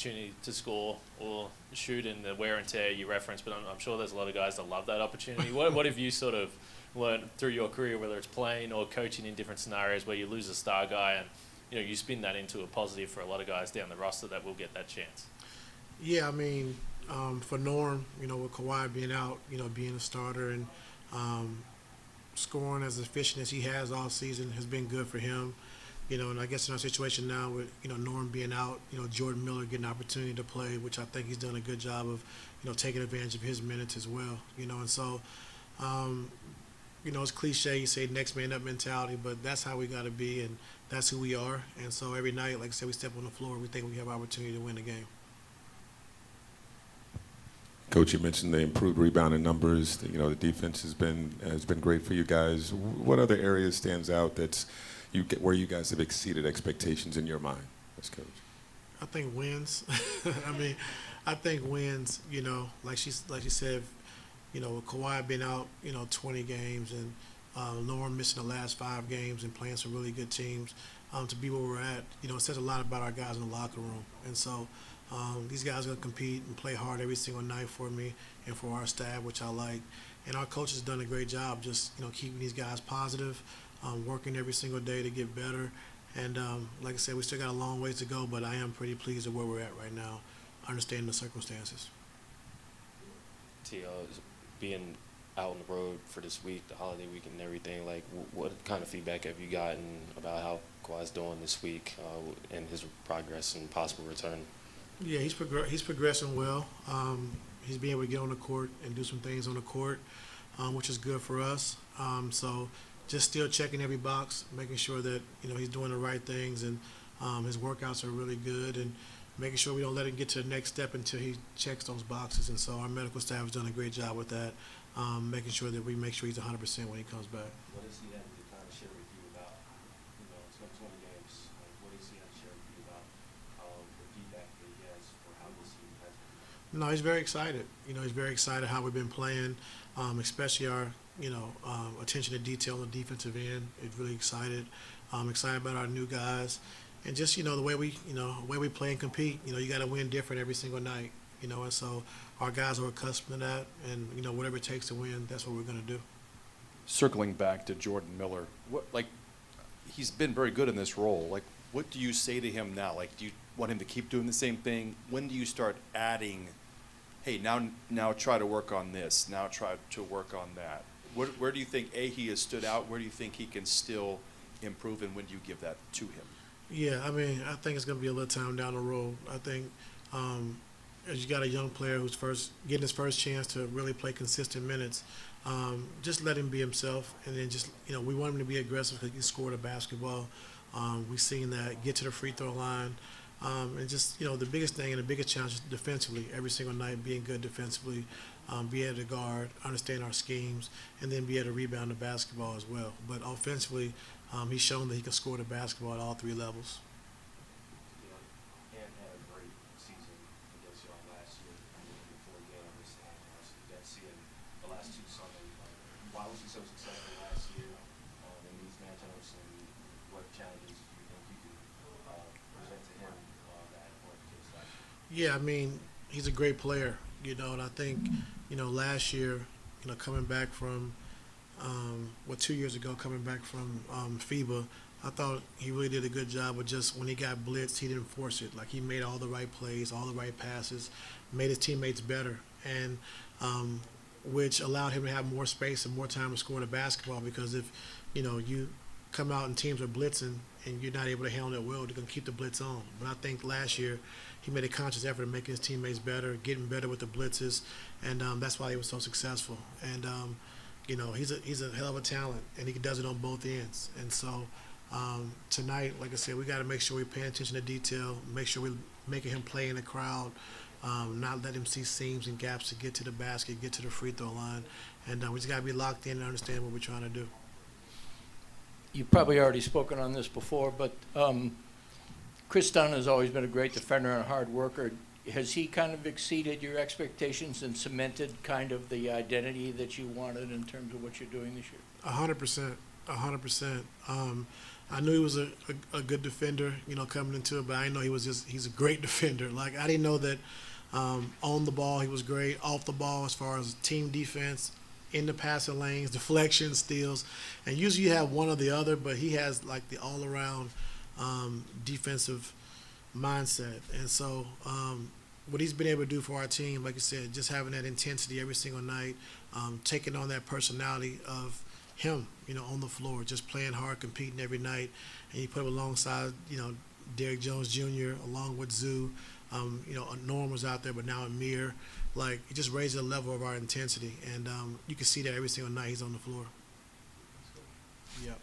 opportunity to score or shoot and the wear and tear you referenced, but I'm sure there's a lot of guys that love that opportunity. What have you sort of learned through your career, whether it's playing or coaching in different scenarios where you lose a star guy and you spin that into a positive for a lot of guys down the roster that will get that chance? Yeah, I mean, for Norm, with Kawhi being out, being a starter and scoring as efficient as he has all season has been good for him. And I guess in our situation now with, Norm being out, Jordan Miller getting an opportunity to play, which I think he's done a good job of, taking advantage of his minutes as well, and so, it's cliche, you say next man up mentality, but that's how we got to be, and that's who we are. And so every night, like I said, we step on the floor, we think we have an opportunity to win the game. Coach, you mentioned the improved rebounding numbers. The defense has been great for you guys. What other areas stands out where you guys have exceeded expectations in your mind as coach? I think wins. I think wins. Like she said, with Kawhi being out, 20 games and Norm missing the last 5 games and playing some really good teams, to be where we're at, it says a lot about our guys in the locker room. And so these guys are going to compete and play hard every single night for me and for our staff, which I like. And our coach has done a great job just, keeping these guys positive, working every single day to get better. And like I said, we still got a long ways to go, but I am pretty pleased with where we're at right now, understanding the circumstances. T.O., being out on the road for this week, the holiday week and everything, like what kind of feedback have you gotten about how Kawhi's doing this week and his progress and possible return? Yeah, he's progressing well. He's being able to get on the court and do some things on the court, which is good for us. So just still checking every box, making sure that he's doing the right things, and his workouts are really good, and making sure we don't let him get to the next step until he checks those boxes. And so our medical staff has done a great job with that, making sure that we make sure he's 100% when he comes back. What does he have to kind of share with you about, it's been 20 games, what does he have to share with you about the feedback that he has for how this season has been? No, he's very excited. He's very excited how we've been playing, especially our, attention to detail on the defensive end. He's really excited. Excited about our new guys. And just, the way we play and compete, you got to win different every single night, and so our guys are accustomed to that, and, whatever it takes to win, that's what we're going to do. Circling back to Jordan Miller, he's been very good in this role. What do you say to him now? Do you want him to keep doing the same thing? When do you start adding, hey, now try to work on this, now try to work on that? Where do you think, he has stood out? Where do you think he can still improve, and when do you give that to him? Yeah, I think it's going to be a little time down the road. I think as you got a young player who's getting his first chance to really play consistent minutes, just let him be himself, and then just, we want him to be aggressive because he can score the basketball. We've seen that, get to the free throw line. And just, the biggest thing and the biggest challenge is defensively, every single night being good defensively, be able to guard, understand our schemes, and then be able to rebound the basketball as well. But offensively, he's shown that he can score the basketball at all 3 levels. And had a great season against y'all last year in 4 games. So you got to see it the last 2 Sundays. Why was he so successful last year in these matchups, and what challenges do you think you can present to him that weren't the case last year? Yeah, he's a great player, and I think, last year, coming back from 2 years ago, coming back from FIBA, I thought he really did a good job of just when he got blitzed, he didn't force it. He made all the right plays, all the right passes, made his teammates better, and which allowed him to have more space and more time to score the basketball, because if, you come out and teams are blitzing and you're not able to handle it well, they're going to keep the blitz on. But I think last year he made a conscious effort of making his teammates better, getting better with the blitzes, and that's why he was so successful. And he's a hell of a talent, and he does it on both ends. And so tonight, like I said, we got to make sure we pay attention to detail, make sure we're making him play in the crowd, not let him see seams and gaps to get to the basket, get to the free throw line, and we just got to be locked in and understand what we're trying to do. You've probably already spoken on this before, but Chris Dunn has always been a great defender and a hard worker. Has he kind of exceeded your expectations and cemented kind of the identity that you wanted in terms of what you're doing this year? 100%. I knew he was a good defender, you know, coming into it, but I didn't know he's a great defender. Like, I didn't know that on the ball he was great, off the ball as far as team defense, in the passing lanes, deflections, steals. And usually you have one or the other, but he has like the all-around defensive mindset. And so what he's been able to do for our team, like you said, just having that intensity every single night, taking on that personality of him, you know, on the floor, just playing hard, competing every night. And you put him alongside, you know, Derrick Jones Jr., along with Zoo. You know, Norm was out there, but now Amir. Like, it just raises the level of our intensity. And you can see that every single night he's on the floor. Yep.